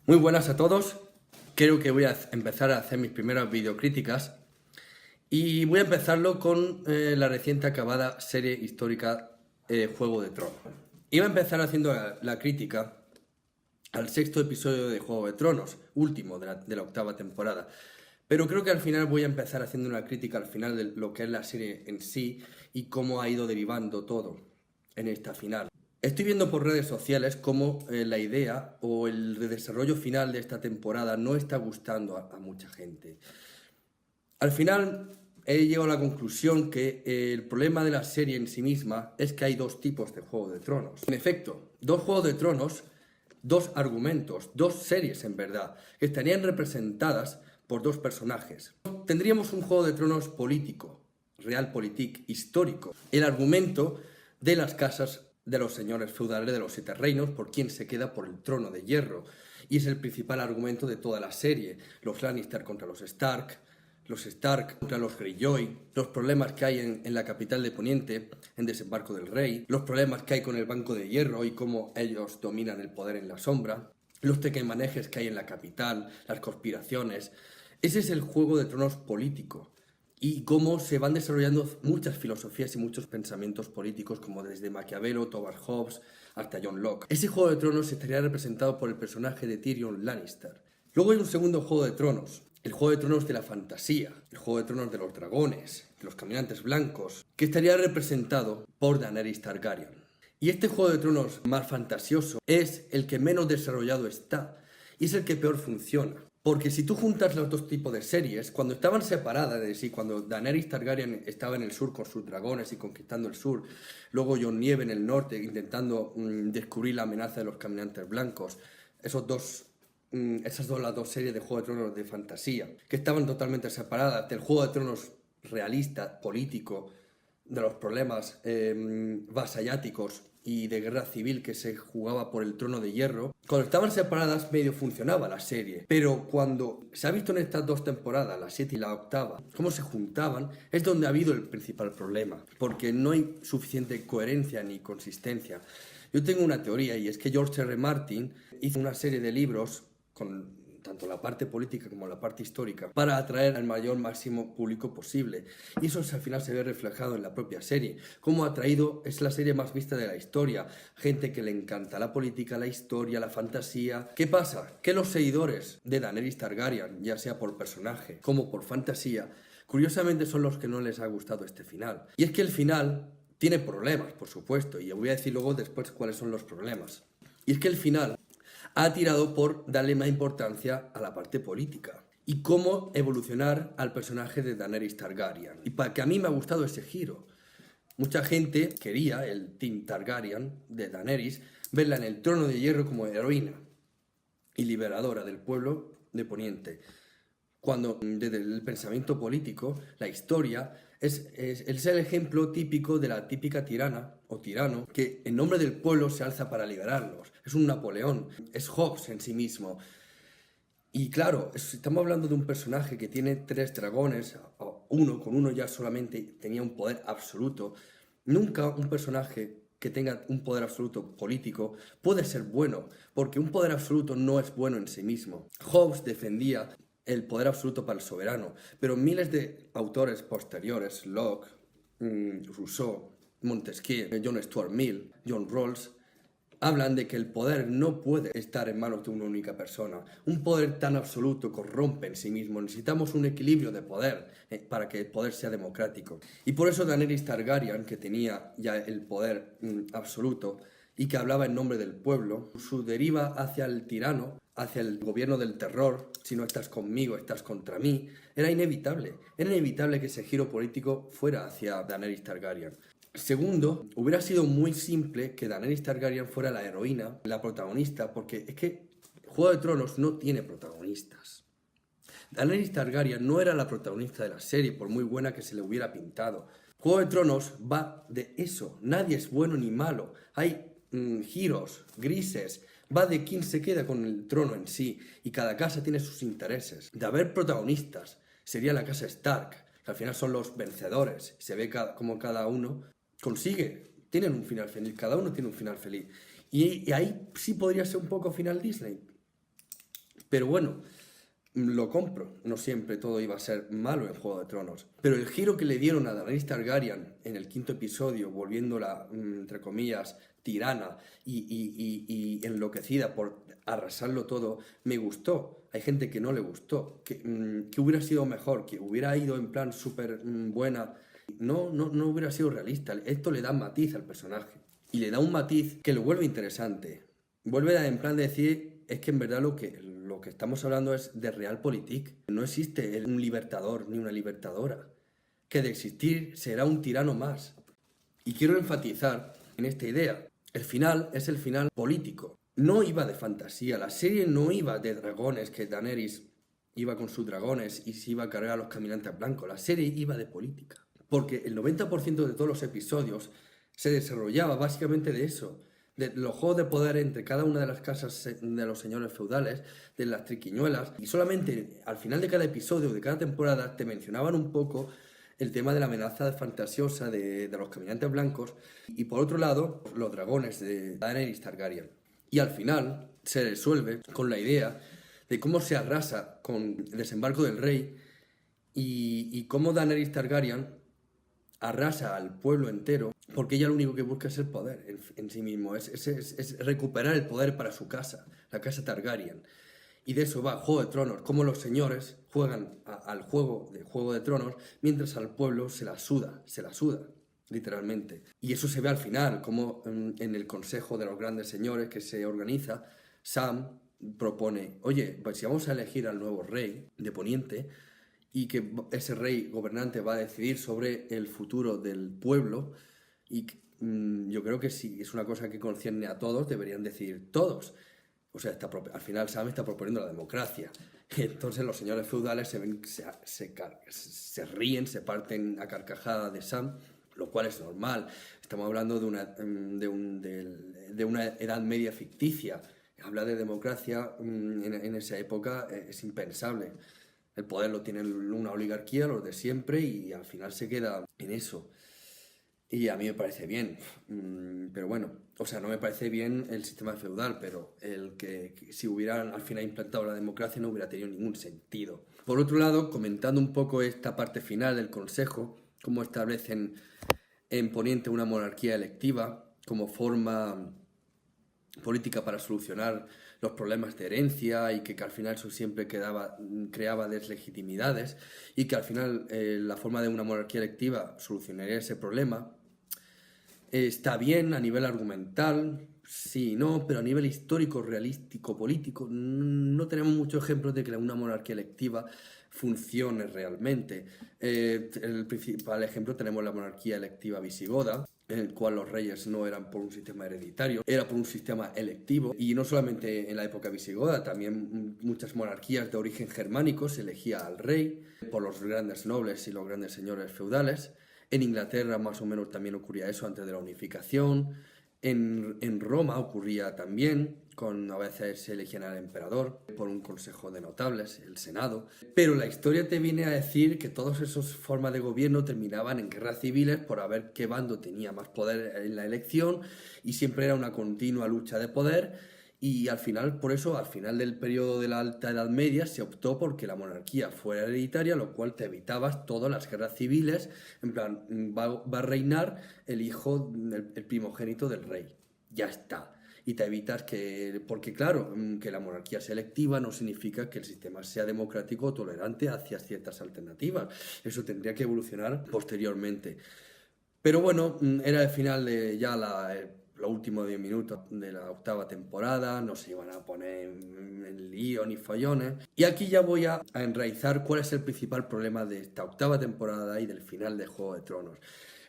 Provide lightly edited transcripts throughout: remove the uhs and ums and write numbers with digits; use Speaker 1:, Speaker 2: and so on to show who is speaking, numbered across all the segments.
Speaker 1: Muy buenas a todos. Creo que voy a empezar a hacer mis primeras videocríticas y voy a empezarlo con la reciente acabada serie histórica Juego de Tronos. Iba a empezar haciendo la crítica al sexto episodio de Juego de Tronos, último de la octava temporada, pero creo que al final voy a empezar haciendo una crítica al final de lo que es la serie en sí y cómo ha ido derivando todo en esta final. Estoy viendo por redes sociales cómo la idea o el desarrollo final de esta temporada no está gustando a mucha gente. Al final he llegado a la conclusión que el problema de la serie en sí misma es que hay dos tipos de Juego de Tronos. En efecto, dos Juegos de Tronos, dos argumentos, dos series en verdad, que estarían representadas por dos personajes. Tendríamos un Juego de Tronos político, realpolitik, histórico. El argumento de las casas de los señores feudales de los Siete Reinos, por quien se queda por el trono de hierro. Y es el principal argumento de toda la serie. Los Lannister contra los Stark contra los Greyjoy, los problemas que hay en la capital de Poniente, en Desembarco del Rey, los problemas que hay con el Banco de Hierro y cómo ellos dominan el poder en la sombra, los tequemanejes que hay en la capital, las conspiraciones. Ese es el Juego de Tronos político. Y cómo se van desarrollando muchas filosofías y muchos pensamientos políticos, como desde Maquiavelo, Thomas Hobbes, hasta John Locke. Ese Juego de Tronos estaría representado por el personaje de Tyrion Lannister. Luego hay un segundo Juego de Tronos, el Juego de Tronos de la fantasía, el Juego de Tronos de los dragones, de los caminantes blancos, que estaría representado por Daenerys Targaryen. Y este Juego de Tronos más fantasioso es el que menos desarrollado está, y es el que peor funciona. Porque si tú juntas los dos tipos de series, cuando estaban separadas de sí, cuando Daenerys Targaryen estaba en el sur con sus dragones y conquistando el sur, luego Jon Nieve en el norte intentando descubrir la amenaza de los caminantes blancos, esas las dos series de Juego de Tronos de fantasía, que estaban totalmente separadas del Juego de Tronos realista, político, de los problemas vasalláticos y de guerra civil que se jugaba por el trono de hierro. Cuando estaban separadas medio funcionaba la serie, pero cuando se ha visto en estas dos temporadas, la 7 y la octava, cómo se juntaban, es donde ha habido el principal problema, porque no hay suficiente coherencia ni consistencia. Yo tengo una teoría y es que George R. Martin hizo una serie de libros con tanto la parte política como la parte histórica, para atraer al mayor máximo público posible. Y eso al final se ve reflejado en la propia serie. Cómo ha atraído, es la serie más vista de la historia. Gente que le encanta la política, la historia, la fantasía. ¿Qué pasa? Que los seguidores de Daenerys Targaryen, ya sea por personaje como por fantasía, curiosamente son los que no les ha gustado este final. Y es que el final tiene problemas, por supuesto, y voy a decir luego después cuáles son los problemas. Y es que el final ha tirado por darle más importancia a la parte política y cómo evolucionar al personaje de Daenerys Targaryen. Y para que a mí me ha gustado ese giro. Mucha gente quería, el Team Targaryen de Daenerys, verla en el trono de hierro como heroína y liberadora del pueblo de Poniente. Cuando desde el pensamiento político, la historia es el ejemplo típico de la típica tirana o tirano que en nombre del pueblo se alza para liberarlos. Es un Napoleón, es Hobbes en sí mismo. Y claro, estamos hablando de un personaje que tiene 3 dragones, con uno ya solamente tenía un poder absoluto. Nunca un personaje que tenga un poder absoluto político puede ser bueno, porque un poder absoluto no es bueno en sí mismo. Hobbes defendía el poder absoluto para el soberano, pero miles de autores posteriores, Locke, Rousseau, Montesquieu, John Stuart Mill, John Rawls, hablan de que el poder no puede estar en manos de una única persona. Un poder tan absoluto corrompe en sí mismo. Necesitamos un equilibrio de poder para que el poder sea democrático. Y por eso Daenerys Targaryen, que tenía ya el poder absoluto y que hablaba en nombre del pueblo, su deriva hacia el tirano, hacia el gobierno del terror, si no estás conmigo, estás contra mí, era inevitable. Era inevitable que ese giro político fuera hacia Daenerys Targaryen. Segundo, hubiera sido muy simple que Daenerys Targaryen fuera la heroína, la protagonista, porque es que Juego de Tronos no tiene protagonistas. Daenerys Targaryen no era la protagonista de la serie, por muy buena que se le hubiera pintado. Juego de Tronos va de eso, nadie es bueno ni malo, hay giros, grises, va de quién se queda con el trono en sí, y cada casa tiene sus intereses. De haber protagonistas, sería la casa Stark, que al final son los vencedores, se ve como cada uno tienen un final feliz, cada uno tiene un final feliz. Y ahí sí podría ser un poco final Disney. Pero bueno, lo compro. No siempre todo iba a ser malo en Juego de Tronos. Pero el giro que le dieron a Daenerys Targaryen en el 5.º episodio, volviéndola, entre comillas, tirana y enloquecida por arrasarlo todo, me gustó. Hay gente que no le gustó, que hubiera sido mejor, que hubiera ido en plan súper buena. No hubiera sido realista. Esto le da matiz al personaje. Y le da un matiz que lo vuelve interesante. Vuelve en plan de decir, es que en verdad lo que estamos hablando es de realpolitik. No existe un libertador ni una libertadora. Que de existir será un tirano más. Y quiero enfatizar en esta idea. El final es el final político. No iba de fantasía. La serie no iba de dragones, que Daenerys iba con sus dragones y se iba a cargar a los caminantes blancos. La serie iba de política. Porque el 90% de todos los episodios se desarrollaba básicamente de eso, de los juegos de poder entre cada una de las casas de los señores feudales, de las triquiñuelas, y solamente al final de cada episodio, de cada temporada, te mencionaban un poco el tema de la amenaza fantasiosa de los caminantes blancos, y por otro lado, los dragones de Daenerys Targaryen. Y al final se resuelve con la idea de cómo se arrasa con el desembarco del rey y cómo Daenerys Targaryen arrasa al pueblo entero, porque ella lo único que busca es el poder en sí mismo, es recuperar el poder para su casa, la casa Targaryen. Y de eso va Juego de Tronos, cómo los señores juegan al juego de Tronos, mientras al pueblo se la suda, literalmente. Y eso se ve al final, como en el Consejo de los Grandes Señores que se organiza, Sam propone, oye, pues si vamos a elegir al nuevo rey de Poniente, y que ese rey gobernante va a decidir sobre el futuro del pueblo, y yo creo que si es una cosa que concierne a todos, deberían decidir todos. O sea, al final Sam está proponiendo la democracia. Entonces los señores feudales se ríen, se parten a carcajada de Sam, lo cual es normal. Estamos hablando de una edad media ficticia. Hablar de democracia en esa época es impensable. El poder lo tiene una oligarquía, los de siempre, y al final se queda en eso. Y a mí me parece bien, pero bueno, o sea, no me parece bien el sistema feudal, pero el que si hubieran al final implantado la democracia no hubiera tenido ningún sentido. Por otro lado, comentando un poco esta parte final del Consejo, cómo establecen en Poniente una monarquía electiva como forma política para solucionar los problemas de herencia, y que al final eso siempre creaba deslegitimidades, y que al final la forma de una monarquía electiva solucionaría ese problema. Está bien a nivel argumental, sí y no, pero a nivel histórico, realístico, político, no tenemos muchos ejemplos de que una monarquía electiva funcione realmente. El principal ejemplo tenemos la monarquía electiva visigoda, en el cual los reyes no eran por un sistema hereditario, era por un sistema electivo. Y no solamente en la época visigoda, también muchas monarquías de origen germánico se elegía al rey por los grandes nobles y los grandes señores feudales. En Inglaterra más o menos también ocurría eso antes de la unificación. En Roma ocurría también, a veces se elegían al emperador por un consejo de notables, el Senado. Pero la historia te viene a decir que todas esas formas de gobierno terminaban en guerras civiles por a ver qué bando tenía más poder en la elección, y siempre era una continua lucha de poder. Y al final, por eso, al final del periodo de la Alta Edad Media, se optó porque la monarquía fuera hereditaria, lo cual te evitabas todas las guerras civiles. En plan, va a reinar el hijo, el primogénito del rey. Ya está. Y te evitas porque claro, que la monarquía sea electiva no significa que el sistema sea democrático o tolerante hacia ciertas alternativas. Eso tendría que evolucionar posteriormente. Pero bueno, era el final de ya los últimos 10 minutos de la 8ª temporada, no se iban a poner en lío ni follones. Y aquí ya voy a enraizar cuál es el principal problema de esta 8ª temporada y del final de Juego de Tronos.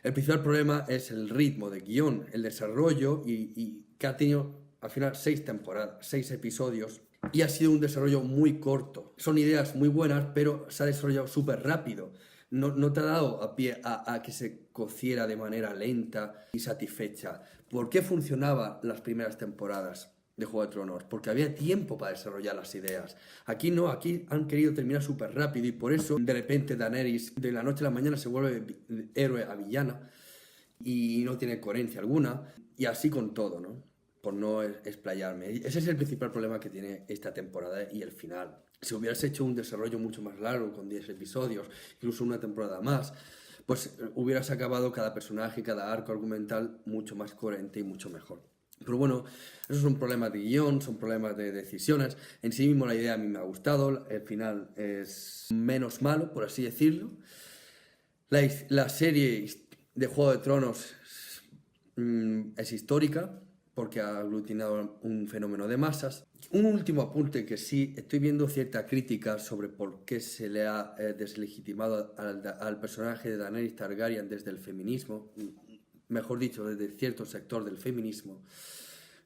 Speaker 1: El principal problema es el ritmo de guión, el desarrollo, y que ha tenido al final 6 temporadas, 6 episodios, y ha sido un desarrollo muy corto. Son ideas muy buenas, pero se ha desarrollado súper rápido. No te ha dado a pie a que se cociera de manera lenta y satisfecha. ¿Por qué funcionaba las primeras temporadas de Juego de Tronos? Porque había tiempo para desarrollar las ideas. Aquí no, aquí han querido terminar súper rápido, y por eso de repente Daenerys de la noche a la mañana se vuelve héroe a villana y no tiene coherencia alguna, y así con todo, ¿no? por no explayarme. Y ese es el principal problema que tiene esta temporada y el final. Si hubieras hecho un desarrollo mucho más largo, con 10 episodios, incluso una temporada más, pues hubieras acabado cada personaje, cada arco argumental mucho más coherente y mucho mejor. Pero bueno, esos son problemas de guión, son problemas de decisiones. En sí mismo la idea a mí me ha gustado, el final es menos malo, por así decirlo. La serie de Juego de Tronos es histórica porque ha aglutinado un fenómeno de masas. Un último apunte que sí, estoy viendo cierta crítica sobre por qué se le ha deslegitimado al personaje de Daenerys Targaryen desde el feminismo, mejor dicho, desde cierto sector del feminismo.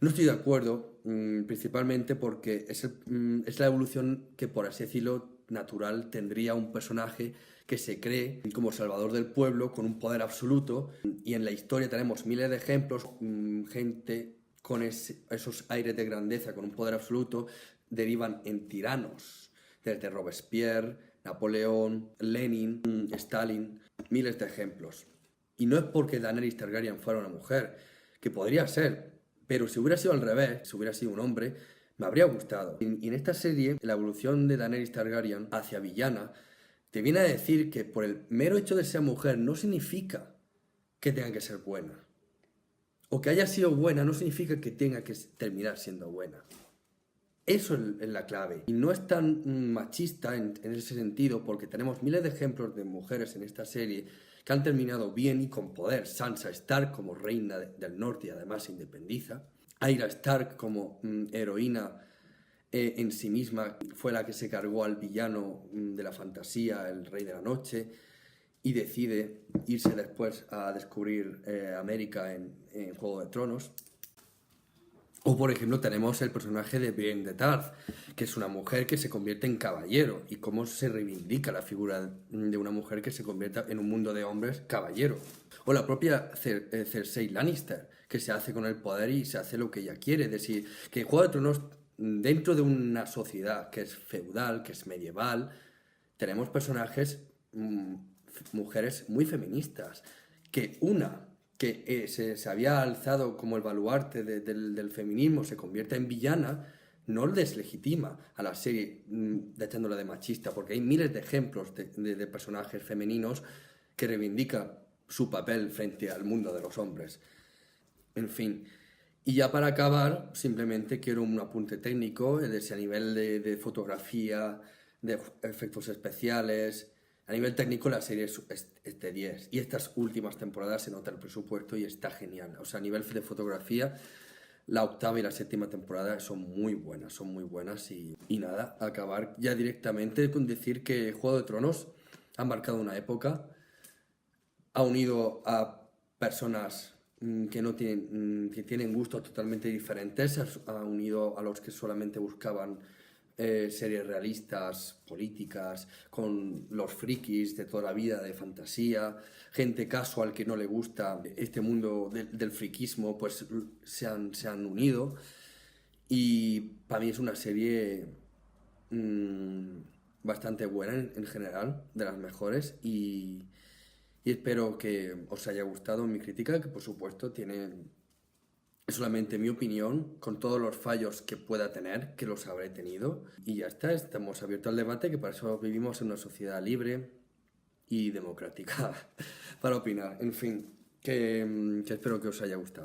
Speaker 1: No estoy de acuerdo, principalmente porque es la evolución que, por así decirlo, natural tendría un personaje que se cree como salvador del pueblo con un poder absoluto, y en la historia tenemos miles de ejemplos, gente con esos aires de grandeza, con un poder absoluto, derivan en tiranos, desde Robespierre, Napoleón, Lenin, Stalin, miles de ejemplos. Y no es porque Daenerys Targaryen fuera una mujer, que podría ser, pero si hubiera sido al revés, si hubiera sido un hombre, me habría gustado. Y en esta serie, la evolución de Daenerys Targaryen hacia villana te viene a decir que por el mero hecho de ser mujer no significa que tenga que ser buena. O que haya sido buena no significa que tenga que terminar siendo buena. Eso es la clave. Y no es tan machista en ese sentido, porque tenemos miles de ejemplos de mujeres en esta serie que han terminado bien y con poder. Sansa Stark como reina del norte y además se independiza. Arya Stark como heroína en sí misma fue la que se cargó al villano de la fantasía, el Rey de la Noche, y decide irse después a descubrir América en Juego de Tronos. O, por ejemplo, tenemos el personaje de Brienne de Tarth, que es una mujer que se convierte en caballero, y cómo se reivindica la figura de una mujer que se convierta en un mundo de hombres caballero. O la propia Cersei Lannister, que se hace con el poder y se hace lo que ella quiere. Es decir, que en Juego de Tronos, dentro de una sociedad que es feudal, que es medieval, tenemos personajes, mujeres muy feministas, que se había alzado como el baluarte del feminismo, se convierte en villana, no deslegitima a la serie echándola de machista, porque hay miles de ejemplos de personajes femeninos que reivindican su papel frente al mundo de los hombres. En fin. Y ya para acabar, simplemente quiero un apunte técnico, es decir, a nivel de fotografía, de efectos especiales. A nivel técnico la serie es de 10 y estas últimas temporadas se nota el presupuesto y está genial. O sea, a nivel de fotografía, la octava y la séptima temporada son muy buenas y nada, acabar ya directamente con decir que Juego de Tronos ha marcado una época, ha unido a personas que tienen gustos totalmente diferentes, ha unido a los que solamente buscaban series realistas, políticas, con los frikis de toda la vida, de fantasía, gente casual que no le gusta este mundo del friquismo, pues se han unido. Y para mí es una serie bastante buena en general, de las mejores, y espero que os haya gustado mi crítica, que por supuesto es solamente mi opinión, con todos los fallos que pueda tener, que los habré tenido. Y ya está, estamos abiertos al debate, que para eso vivimos en una sociedad libre y democrática para opinar. En fin, que espero que os haya gustado.